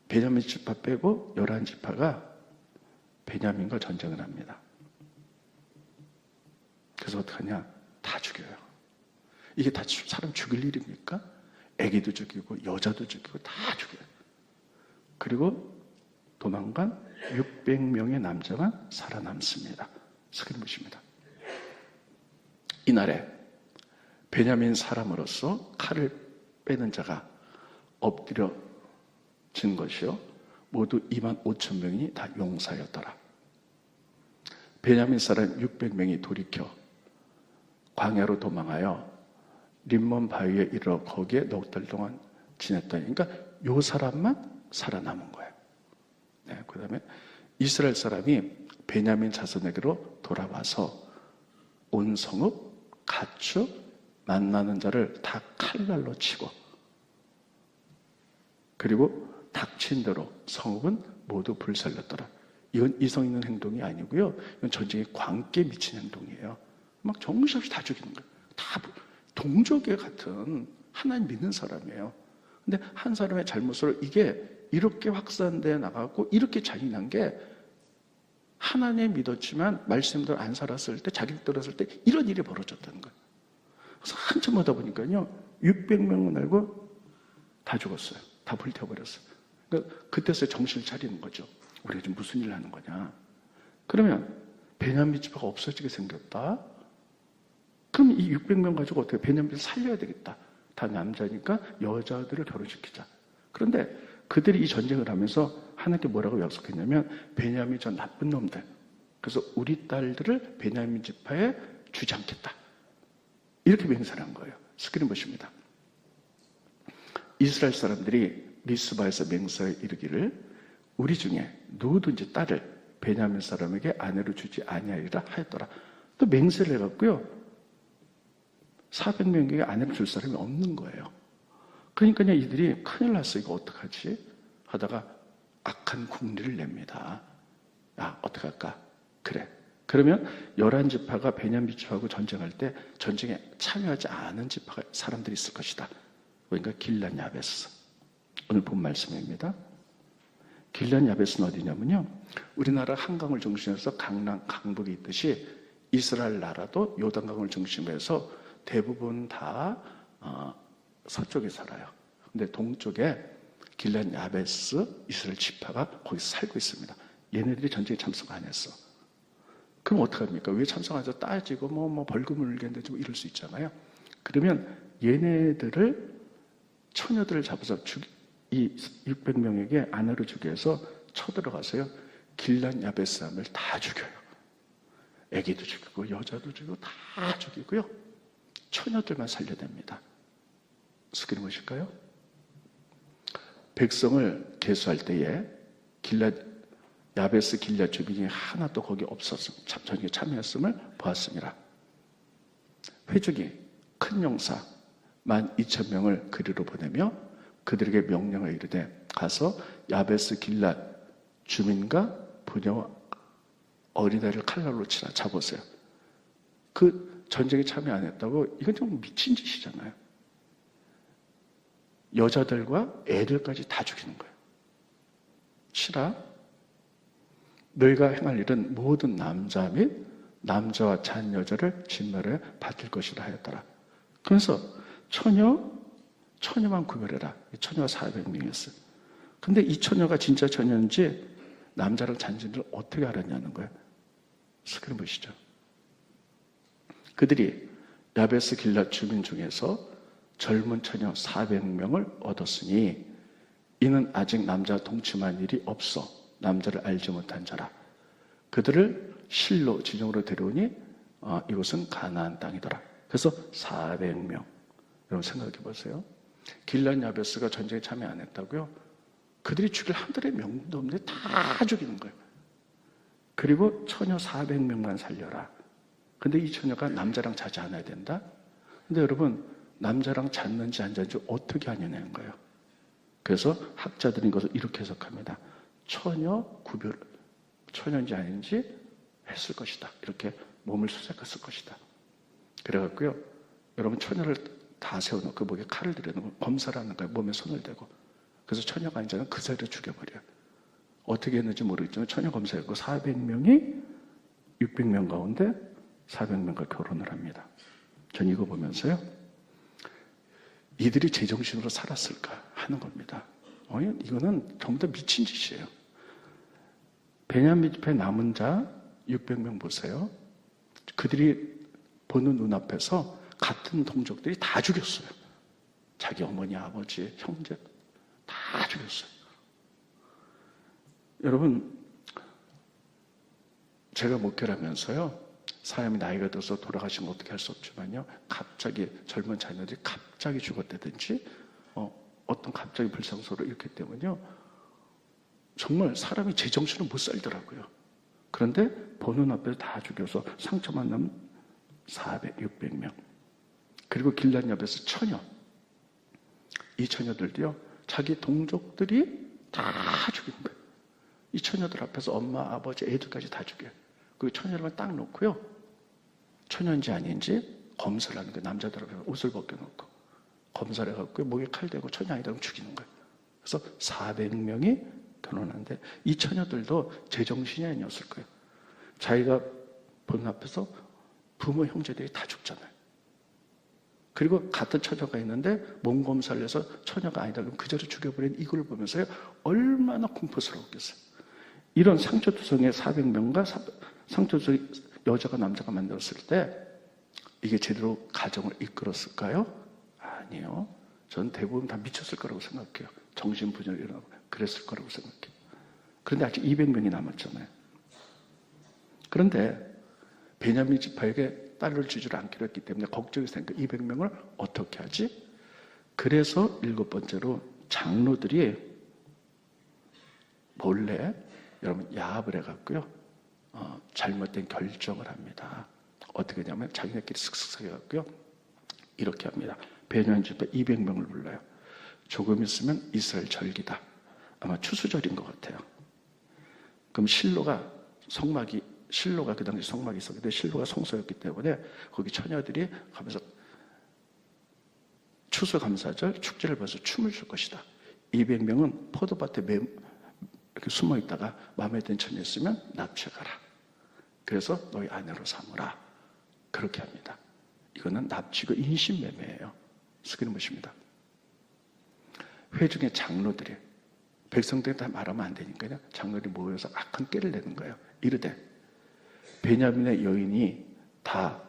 베냐민 지파 빼고 11지파가 베냐민과 전쟁을 합니다. 그래서 어떡하냐? 다 죽여요. 이게 다 사람 죽일 일입니까? 애기도 죽이고 여자도 죽이고 다 죽여요. 그리고 도망간 600명의 남자만 살아남습니다. 스크린 보십니다. 이날에 베냐민 사람으로서 칼을 빼는 자가 엎드려진 것이요, 모두 25,000명이 다 용사였더라. 베냐민 사람 600명이 돌이켜 광야로 도망하여 림몬 바위에 이르러 거기에 넉 달 동안 지냈다니. 그러니까 요 사람만 살아남은 거예요. 네, 그 다음에 이스라엘 사람이 베냐민 자손에게로 돌아와서 온 성읍, 가축, 만나는 자를 다 칼날로 치고, 그리고 닥친 대로 성읍은 모두 불살렸더라. 이건 이성 있는 행동이 아니고요, 이건 전쟁에 광기에 미친 행동이에요. 막 정신없이 다 죽이는 거예요. 다 동족애 같은 하나님 믿는 사람이에요. 근데 한 사람의 잘못으로 이게 이렇게 확산돼 나가고 이렇게 잔인한 게, 하나님 믿었지만 말씀대로 안 살았을 때, 자기 들었을 때 이런 일이 벌어졌다는 거예요. 그래서 한참 하다 보니까요, 600명을 날고 다 죽었어요. 다 불태워버렸어요. 그러니까 그때서야 정신을 차리는 거죠. 우리가 지금 무슨 일을 하는 거냐. 그러면 베냐민 지파가 없어지게 생겼다. 그럼 이 600명 가지고 어떻게 베냐민을 살려야 되겠다. 다 남자니까 여자들을 결혼시키자. 그런데 그들이 이 전쟁을 하면서 하나님께 뭐라고 약속했냐면, 베냐민 저 나쁜 놈들, 그래서 우리 딸들을 베냐민 지파에 주지 않겠다, 이렇게 맹세를 한 거예요. 스크린 보십니다. 이스라엘 사람들이 미스바에서 맹세에 이르기를 우리 중에 누구든지 딸을 베냐민 사람에게 아내로 주지 아니하리라 하였더라. 또 맹세를 해갖고요, 400명에게 아내를 줄 사람이 없는 거예요. 그러니까 이들이 큰일 났어, 이거 어떡하지 하다가 악한 궁리를 냅니다. 야, 어떡할까? 그래, 그러면 11지파가 베냐민 지파하고 전쟁할 때 전쟁에 참여하지 않은 지파가 사람들이 있을 것이다. 그러니까 길앗 야베스. 오늘 본 말씀입니다. 길앗 야베스는 어디냐면요, 우리나라 한강을 중심으로 해서 강북이 있듯이 이스라엘 나라도 요단강을 중심으로 해서 대부분 다 서쪽에 살아요. 근데 동쪽에 길앗 야베스 이스라엘 지파가 거기서 살고 있습니다. 얘네들이 전쟁에 참석 안 했어. 그럼 어떡합니까? 왜 참석 안 해서 따지고 뭐 벌금을 물겠는데 좀 이럴 수 있잖아요. 그러면 얘네들을 처녀들을 잡아서 이 600명에게 아내로 주기 위해서 쳐들어가서요, 길앗 야베스 사람을 다 죽여요. 애기도 죽이고 여자도 죽이고 다 죽이고요, 처녀들만 살려냅니다. 무슨 무엇일까요? 백성을 계수할 때에 야베스 길앗 주민이 하나도 거기 없었음, 전쟁에 참여했음을 보았습니다. 회중이 큰 용사 12,000명을 그리로 보내며 그들에게 명령을 이르되 가서 야베스 길앗 주민과 부녀와 어린아이를 칼날로 치라. 잡으세요. 그 전쟁에 참여 안 했다고? 이건 좀 미친 짓이잖아요. 여자들과 애들까지 다 죽이는 거예요. 치라. 너희가 행할 일은 모든 남자 및 남자와 잔 여자를 진멸에 받을 것이라 하였더라. 그래서 처녀만 구별해라. 처녀가 400명이었어요. 근데 이 처녀가 진짜 처녀인지 남자랑 잔지를 어떻게 알았냐는 거예요. 그럼 보시죠. 그들이 야베스 길앗 주민 중에서 젊은 처녀 400명을 얻었으니 이는 아직 남자 동침한 일이 없어 남자를 알지 못한 자라. 그들을 실로 진영으로 데려오니 이곳은 가나안 땅이더라. 그래서 400명. 여러분 생각해 보세요. 길앗 야베스가 전쟁에 참여 안 했다고요? 그들이 죽일 한들의 명도 없는데 다 죽이는 거예요. 그리고 처녀 400명만 살려라. 근데 이 처녀가 남자랑 자지 않아야 된다? 근데 여러분, 남자랑 잤는지 안 잤는지 어떻게 하냐는 거예요. 그래서 학자들이 이것을 이렇게 해석합니다. 처녀인지 아닌지 했을 것이다. 이렇게 몸을 수색했을 것이다. 그래갖고요, 여러분 처녀를 다 세워놓고 목에 칼을 들여놓고 검사를 하는 거예요. 몸에 손을 대고. 그래서 처녀가 아닌 자는 그 자리에 죽여버려요. 어떻게 했는지 모르겠지만 처녀 검사했고 400명이 600명 가운데 400명과 결혼을 합니다. 전 이거 보면서요, 이들이 제정신으로 살았을까 하는 겁니다. 이거는 전부 다 미친 짓이에요. 베냐민 지파의 남은 자 600명 보세요. 그들이 보는 눈앞에서 같은 동족들이 다 죽였어요. 자기 어머니, 아버지, 형제 다 죽였어요. 여러분, 제가 목회를 하면서요, 사람이 나이가 들어서 돌아가신 거 어떻게 할 수 없지만요, 갑자기 젊은 자녀들이 갑자기 죽었다든지 어떤 갑자기 불상사로 이렇기 때문에요, 정말 사람이 제정신을 못 살더라고요. 그런데 보는 앞에서 다 죽여서 상처만 남은 600명. 그리고 길앗 야베스 처녀. 이 처녀들도요, 자기 동족들이 다 죽인 거예요. 이 처녀들 앞에서 엄마, 아버지, 애들까지 다 죽여요. 그 처녀들만 딱 놓고요, 처녀인지 아닌지 검사를 하는 거예요. 남자들 앞에 옷을 벗겨놓고 검사를 해갖고 목에 칼 대고 처녀 아니다 그러면 죽이는 거예요. 그래서 400명이 결혼하는데 이 처녀들도 제정신이 아니었을 거예요. 자기가 보는 앞에서 부모, 형제들이 다 죽잖아요. 그리고 같은 처녀가 있는데 몸 검사를 해서 처녀가 아니다 그러면 그저를 죽여버린 이걸 보면서요, 얼마나 공포스러웠겠어요. 이런 상처투성의 400명과 상처투성의 여자가 남자가 만들었을 때 이게 제대로 가정을 이끌었을까요? 아니에요. 저는 대부분 다 미쳤을 거라고 생각해요. 정신분열이 일어나고 그랬을 거라고 생각해요. 그런데 아직 200명이 남았잖아요. 그런데 베냐민 지파에게 딸을 주지 않기로 했기 때문에 걱정이 생겨 200명을 어떻게 하지? 그래서 7번째로 장로들이 몰래 여러분 야합을 해갖고요, 잘못된 결정을 합니다. 어떻게 하냐면 자기네끼리 슥슥 해갖고요, 이렇게 합니다. 베냐민 지파 200명을 불러요. 조금 있으면 이스라엘 절기다. 아마 추수절인 것 같아요. 그럼 실로가 성막이 실로가 그 당시 성막이 있었는데 실로가 성소였기 때문에 거기 처녀들이 가면서 추수감사절 축제를 벌여서 춤을 출 것이다. 200명은 포도밭에 이렇게 숨어 있다가 마음에 드는 처녀 있으면 납치해가라. 그래서 너희 아내로 삼으라. 그렇게 합니다. 이거는 납치고 인신매매예요. 스크린 보십니다. 회중의 장로들이 백성들이 다 말하면 안 되니까요. 장로들이 모여서 악한 꾀를 내는 거예요. 이르되 베냐민의 여인이 다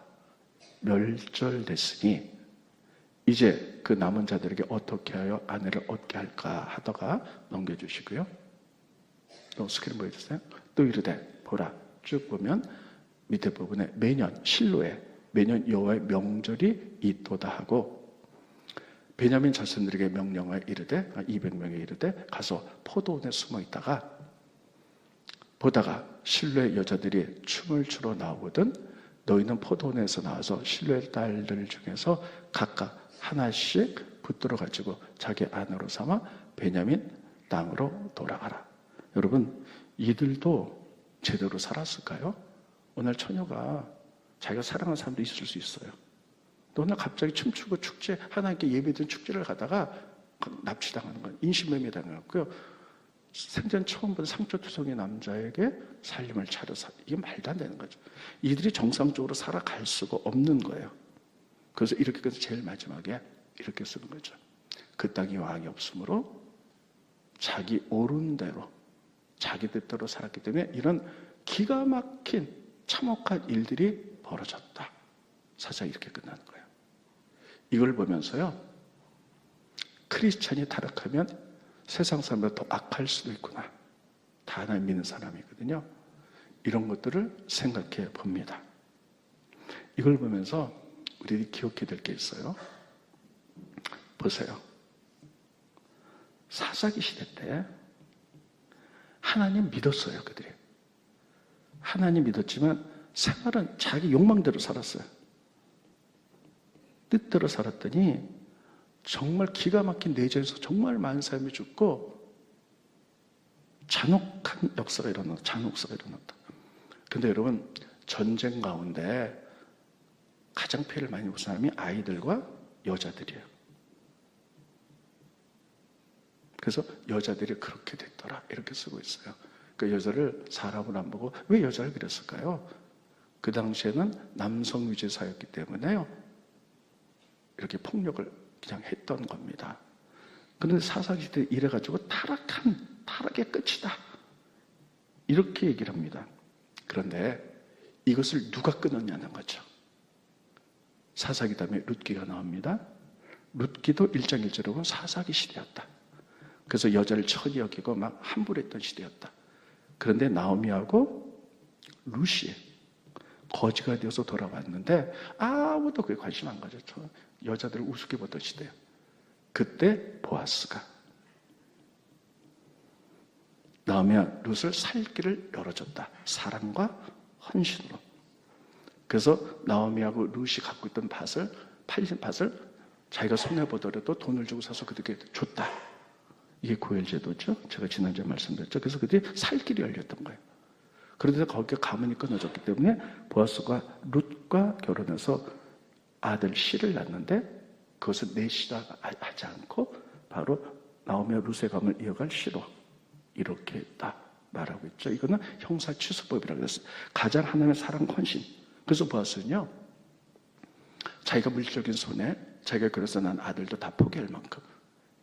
멸절됐으니 이제 그 남은 자들에게 어떻게 하여 아내를 얻게 할까 하다가 넘겨주시고요. 또 스크린 보여주세요. 또 이르되 보라 쭉 보면 밑에 부분에 매년 실로에 매년 여호와의 명절이 있도다 하고 베냐민 자손들에게 명령하여 이르되 200명에 이르되 가서 포도원에 숨어 있다가 보다가 실로의 여자들이 춤을 추러 나오거든 너희는 포도원에서 나와서 실로의 딸들 중에서 각각 하나씩 붙들어 가지고 자기 아내로 삼아 베냐민 땅으로 돌아가라. 여러분 이들도 제대로 살았을까요? 오늘 처녀가 자기가 사랑하는 사람도 있을 수 있어요. 또 오늘 갑자기 춤추고 축제 하나님께 예배드린 축제를 가다가 납치당하는 건 인신매매 당했고요. 생전 처음 본 상처투성이 남자에게 살림을 차려서 이게 말도 안 되는 거죠. 이들이 정상적으로 살아갈 수가 없는 거예요. 그래서 이렇게 해서 제일 마지막에 이렇게 쓰는 거죠. 그 땅에 왕이 없으므로 자기 옳은 대로 자기 뜻대로 살았기 때문에 이런 기가 막힌 참혹한 일들이 벌어졌다. 사실이 이렇게 끝나는 거예요. 이걸 보면서요. 크리스찬이 타락하면 세상 사람보다 더 악할 수도 있구나. 다 하나님 믿는 사람이거든요. 이런 것들을 생각해 봅니다. 이걸 보면서 우리들이 기억해야 될 게 있어요. 보세요. 사사기 시대 때 하나님 믿었어요. 그들이. 하나님 믿었지만 생활은 자기 욕망대로 살았어요. 뜻대로 살았더니 정말 기가 막힌 내전에서 정말 많은 사람이 죽고 잔혹한 역사가 일어났다. 잔혹사가 일어났다. 근데 여러분 전쟁 가운데 가장 피해를 많이 본 사람이 아이들과 여자들이에요. 그래서 여자들이 그렇게 됐더라 이렇게 쓰고 있어요. 그 여자를 사람을 안 보고 왜 여자를 그랬을까요? 그 당시에는 남성 위주의 사회였기 때문에요. 이렇게 폭력을 그냥 했던 겁니다. 그런데 사사기 시대에 이래가지고 타락의 끝이다. 이렇게 얘기를 합니다. 그런데 이것을 누가 끊었냐는 거죠. 사사기 다음에 룻기가 나옵니다. 룻기도 1장 1절에 보면 사사기 시대였다. 그래서 여자를 천히 여기고 막 함부로 했던 시대였다. 그런데 나오미하고 룻이 거지가 되어서 돌아왔는데 아무도 그게 관심 안 가졌죠. 여자들을 우습게 보던 시대예요. 그때 보아스가 나오미와 룻을 살 길을 열어줬다. 사랑과 헌신으로. 그래서 나오미하고 룻이 갖고 있던 밭을 팔린 밭을 자기가 손해보더라도 돈을 주고 사서 그들에게 줬다. 이게 고혈제도죠. 제가 지난주에 말씀드렸죠. 그래서 그들이 살 길이 열렸던 거예요. 그런데 거기에 가문이 끊어졌기 때문에 보아스가 룻과 결혼해서 아들 시를 낳는데 그것은 내 시라 하지 않고 바로 나오미와 룻의 가문을 이어갈 시로 이렇게 했다 말하고 있죠. 이거는 형사 취소법이라고 그랬어요. 가장 하나님의 사랑 헌신. 그래서 보아스는요. 자기가 물질적인 손해, 자기가 그래서 난 아들도 다 포기할 만큼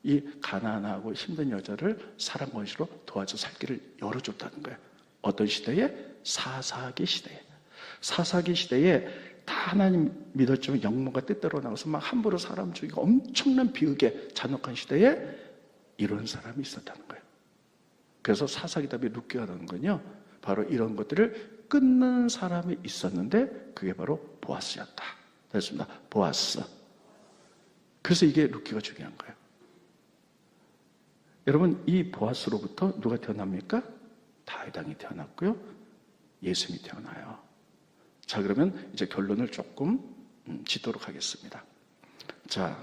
이 가난하고 힘든 여자를 사랑 헌신으로 도와줘 살 길을 열어줬다는 거예요. 어떤 시대에? 사사기 시대에. 사사기 시대에 다 하나님 믿었지만 영모가 뜻대로 나와서 막 함부로 사람 죽이고 엄청난 비극의 잔혹한 시대에 이런 사람이 있었다는 거예요. 그래서 사사기 다음에 룻기가 나오는 건요. 바로 이런 것들을 끊는 사람이 있었는데 그게 바로 보아스였다. 됐습니다. 보아스. 그래서 이게 룻기가 중요한 거예요. 여러분 이 보아스로부터 누가 태어납니까? 다윗왕이 태어났고요. 예수님이 태어나요. 자 그러면 이제 결론을 조금 짓도록 하겠습니다. 자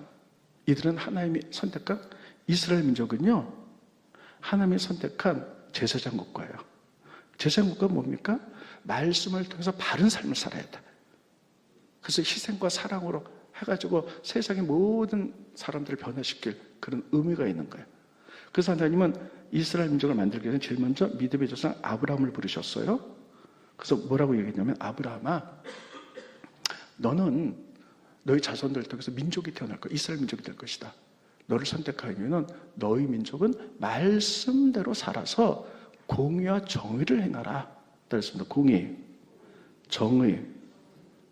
이들은 하나님이 선택한 이스라엘 민족은요. 하나님이 선택한 제사장 국가예요. 제사국가 뭡니까? 말씀을 통해서 바른 삶을 살아야 돼. 그래서 희생과 사랑으로 해가지고 세상의 모든 사람들을 변화시킬 그런 의미가 있는 거예요. 그래서 하나님은 이스라엘 민족을 만들기 위해서 제일 먼저 믿음의 조상 아브라함을 부르셨어요. 그래서 뭐라고 얘기했냐면, 아브라함아, 너는 너희 자손들을 통해서 민족이 태어날 거야. 이스라엘 민족이 될 것이다. 너를 선택한 이유는 너희 민족은 말씀대로 살아서 공의와 정의를 행하라. 따르습니다. 공의, 정의,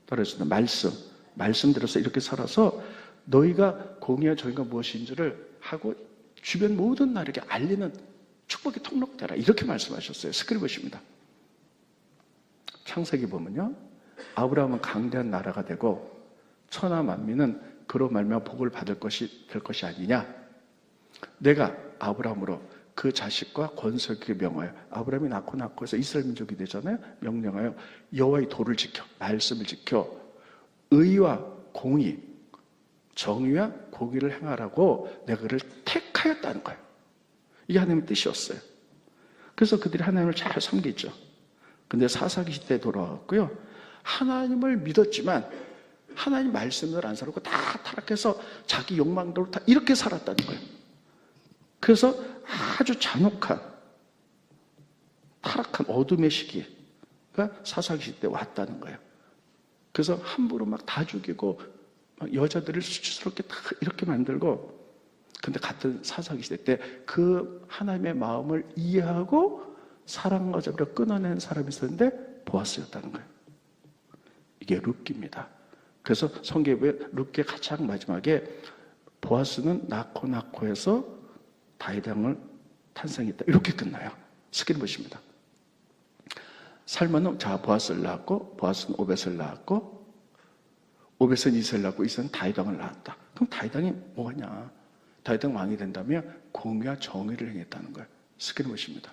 따르습니다. 말씀대로서 이렇게 살아서 너희가 공의와 정의가 무엇인지를 하고 주변 모든 나라에게 알리는 축복의 통로되라. 이렇게 말씀하셨어요. 스크립트입니다. 창세기 보면요, 아브라함은 강대한 나라가 되고 천하 만민은 그로 말미암아 복을 받을 것이 될 것이 아니냐. 내가 아브라함으로 그 자식과 권속에게 명하여, 아브라함이 낳고 해서 이스라엘 민족이 되잖아요. 명령하여 여호와의 도를 지켜, 말씀을 지켜 의와 공의, 정의와 공의를 행하라고 내가 그를 택하였다는 거예요. 이게 하나님의 뜻이었어요. 그래서 그들이 하나님을 잘 섬기죠. 근데 사사기 시대에 돌아왔고요, 하나님을 믿었지만 하나님 말씀을 안 살았고 다 타락해서 자기 욕망대로 다 이렇게 살았다는 거예요. 그래서 아주 잔혹한 타락한 어둠의 시기가 사사기 시대에 왔다는 거예요. 그래서 함부로 막 다 죽이고 막 여자들을 수치스럽게 다 이렇게 만들고, 근데 같은 사사기 시대 때 그 하나님의 마음을 이해하고 사랑과 자비로 끊어낸 사람이 있었는데 보아스였다는 거예요. 이게 룻기입니다. 그래서 성경에 룻기 가장 마지막에 보아스는 낳고 해서 다윗 왕을 탄생했다. 이렇게 끝나요. 스킬 보십니다. 살몬은 보아스를 낳았고, 보아스는 오벳을 낳았고, 오벳은 이세를 낳았고, 이세는 다윗 왕을 낳았다. 그럼 다윗 왕이 뭐냐? 다윗 왕이 된다면 공의와 정의를 행했다는 거예요. 스킬 보십니다.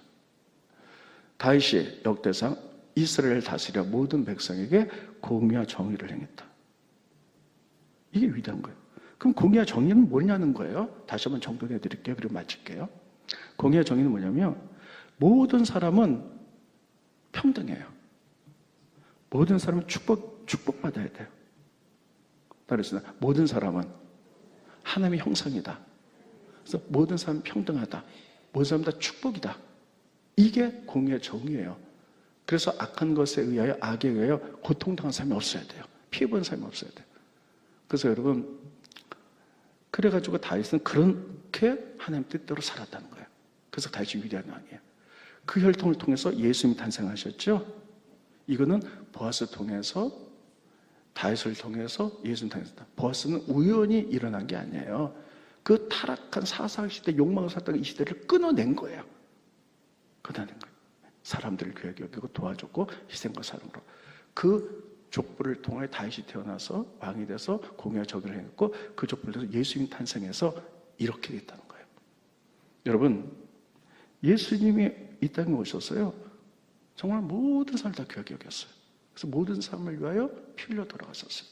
다윗이 역대상 이스라엘을 다스려 모든 백성에게 공의와 정의를 행했다. 이게 위대한 거예요. 그럼 공의와 정의는 뭐냐는 거예요. 다시 한번 정돈해 드릴게요. 그리고 마칠게요. 공의와 정의는 뭐냐면, 모든 사람은 평등해요. 모든 사람은 축복받아야 돼요. 따라서 모든 사람은 하나님의 형상이다. 그래서 모든 사람은 평등하다. 모든 사람 다 축복이다. 이게 공의와 정의예요. 그래서 악한 것에 의하여, 악에 의하여 고통당한 사람이 없어야 돼요. 피해본 사람이 없어야 돼요. 그래서 여러분, 그래가지고 다윗은 그렇게 하나님 뜻대로 살았다는 거예요. 그래서 다윗이 위대한 왕이에요. 그 혈통을 통해서 예수님이 탄생하셨죠. 이거는 보아스를 통해서, 다윗을 통해서 예수님 탄생했다. 보아스는 우연히 일어난 게 아니에요. 그 타락한 사사기 시대, 욕망을 살다가 이 시대를 끊어낸 거예요. 끊어낸 거예요. 사람들을 귀하게 여기고 도와줬고 희생과 사랑으로. 그 족보를 통해 다윗이 태어나서 왕이 돼서 공의와 정의를 행했고, 그 족보를 통해서 예수님이 탄생해서 이렇게 됐다는 거예요. 여러분, 예수님이 이 땅에 오셨어요. 정말 모든 사람을 다 귀하게 여겼어요. 그래서 모든 사람을 위하여 피 흘려 돌아가셨어요.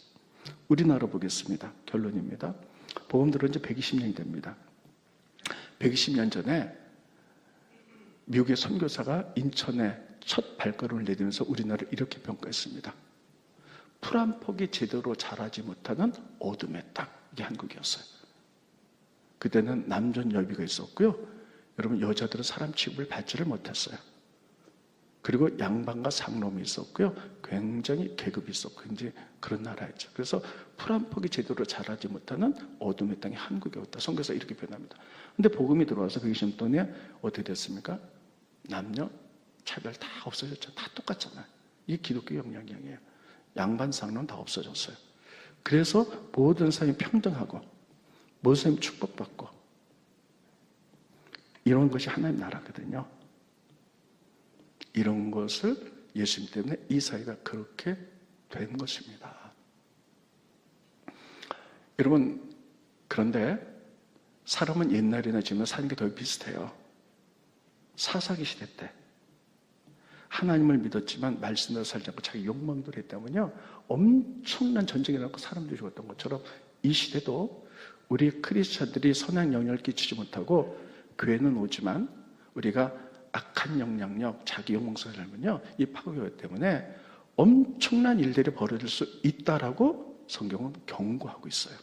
우리나라 보겠습니다. 결론입니다. 복음 들은 지 120년이 됩니다. 120년 전에 미국의 선교사가 인천에 첫 발걸음을 내디면서 우리나라를 이렇게 평가했습니다. 풀 한 폭이 제대로 자라지 못하는 어둠의 땅, 이게 한국이었어요. 그때는 남존여비가 있었고요. 여러분, 여자들은 사람 취급을 받지를 못했어요. 그리고 양반과 상놈이 있었고요. 굉장히 계급이 있었고, 굉장히 그런 나라였죠. 그래서 풀 한 폭이 제대로 자라지 못하는 어둠의 땅이 한국이었다. 선교사 이렇게 표현합니다. 근데 복음이 들어와서 120년 동안에 어떻게 됐습니까? 남녀 차별 다 없어졌죠. 다 똑같잖아요. 이게 기독교 영향이에요. 양반 상놈 다 없어졌어요. 그래서 모든 사람이 평등하고 모든 사람이 축복받고 이런 것이 하나님 나라거든요. 이런 것을 예수님 때문에 이 사회가 그렇게 된 것입니다. 여러분, 그런데 사람은 옛날이나 지금은 사는 게 더 비슷해요. 사사기 시대 때 하나님을 믿었지만 말씀대로 살지 않고 자기 욕망대로 했다면요, 엄청난 전쟁이 일어나고 사람들이 죽었던 것처럼 이 시대도 우리 크리스찬들이 선한 영향을 끼치지 못하고 교회는 오지만 우리가 악한 영향력, 자기 욕망성을 살면요, 이 파괴 때문에 엄청난 일들이 벌어질 수 있다라고 성경은 경고하고 있어요.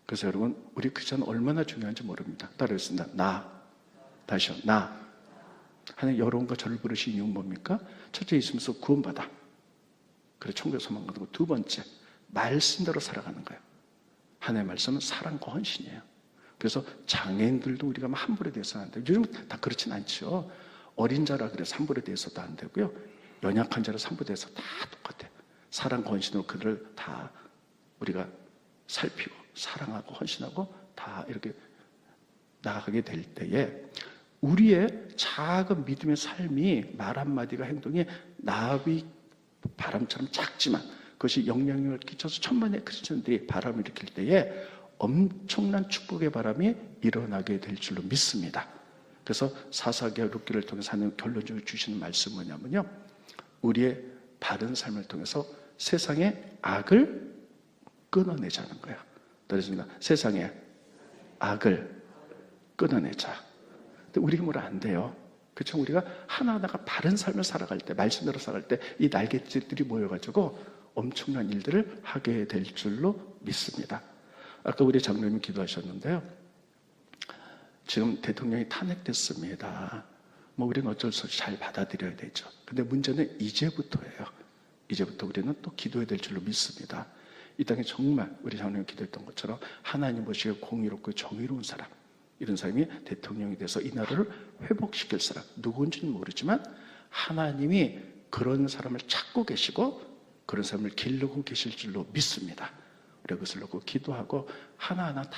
그래서 여러분, 우리 크리스천은 얼마나 중요한지 모릅니다. 따라했습니다. 다시요. 하나님 여러분과 저를 부르신 이유는 뭡니까? 첫째, 있으면서 구원받아. 그래, 천국에 소망 가는 거. 두 번째, 말씀대로 살아가는 거예요. 하나님의 말씀은 사랑과 헌신이에요. 그래서 장애인들도 우리가 함부로 대해서는 안 돼요. 요즘 다 그렇진 않죠. 어린 자라 그래서 함부로 대해서도 안 되고요. 연약한 자라 함부로 대해서 다 똑같아요. 사랑과 헌신으로 그들을 다 우리가 살피고 사랑하고 헌신하고 다 이렇게 나아가게 될 때에 우리의 작은 믿음의 삶이 말 한마디가 행동이 나비 바람처럼 작지만 그것이 영향력을 끼쳐서 천만의 크리스천들이 바람을 일으킬 때에 엄청난 축복의 바람이 일어나게 될 줄로 믿습니다. 그래서 사사기와 룻기를 통해서 하는 결론적으로 주시는 말씀은 뭐냐면요, 우리의 바른 삶을 통해서 세상의 악을 끊어내자는 거예요. 그렇습니다. 세상의 악을 끊어내자. 근데 우리 힘으로 안 돼요. 그렇죠? 우리가 하나하나가 바른 삶을 살아갈 때, 말씀대로 살아갈 때 이 날갯짓들이 모여가지고 엄청난 일들을 하게 될 줄로 믿습니다. 아까 우리 장로님이 기도하셨는데요, 지금 대통령이 탄핵됐습니다. 우리는 어쩔 수 없이 잘 받아들여야 되죠. 근데 문제는 이제부터예요. 이제부터 우리는 또 기도해야 될 줄로 믿습니다. 이 땅에 정말 우리 장로님이 기도했던 것처럼 하나님 보시기에 공의롭고 정의로운 사람, 이런 사람이 대통령이 돼서 이 나라를 회복시킬 사람, 누군지는 모르지만 하나님이 그런 사람을 찾고 계시고 그런 사람을 기르고 계실 줄로 믿습니다. 우리가 그것을 놓고 기도하고 하나하나 다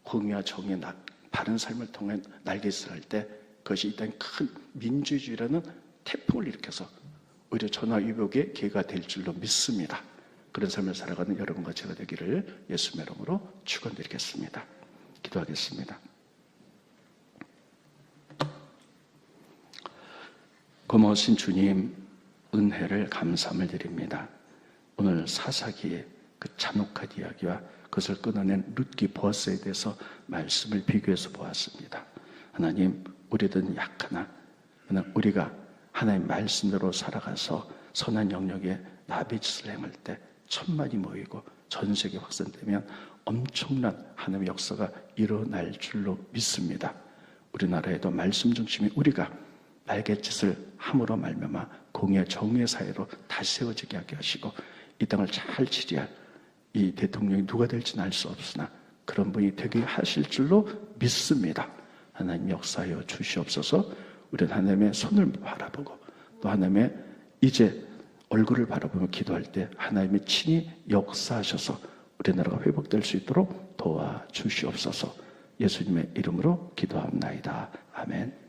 공의와 정의의 바른 삶을 통해 날갯짓을 할 때 그것이 이 땅에 큰 민주주의라는 태풍을 일으켜서 오히려 전화위복의 기회가 될 줄로 믿습니다. 그런 삶을 살아가는 여러분과 제가 되기를 예수의 이름으로 축원드리겠습니다. 기도하겠습니다. 고마우신 주님, 은혜를 감사함을 드립니다. 오늘 사사기의 그 잔혹한 이야기와 그것을 끊어낸 룻기 보아스에 대해서 말씀을 비교해서 보았습니다. 하나님, 우리들은 약하나 우리가 하나님 말씀대로 살아가서 선한 영역에 나비짓을 행할 때 천만이 모이고 전 세계 확산되면 엄청난 하나님의 역사가 일어날 줄로 믿습니다. 우리나라에도 말씀 중심이 우리가 날갯짓을 함으로 말미암아 공의 정의 사회로 다시 세워지게 하게 하시고 이 땅을 잘 지리할 이 대통령이 누가 될지는 알 수 없으나 그런 분이 되게 하실 줄로 믿습니다. 하나님 역사하여 주시옵소서. 우리는 하나님의 손을 바라보고 또 하나님의 이제 얼굴을 바라보며 기도할 때 하나님의 친히 역사하셔서 우리나라가 회복될 수 있도록 도와주시옵소서. 예수님의 이름으로 기도합나이다. 아멘.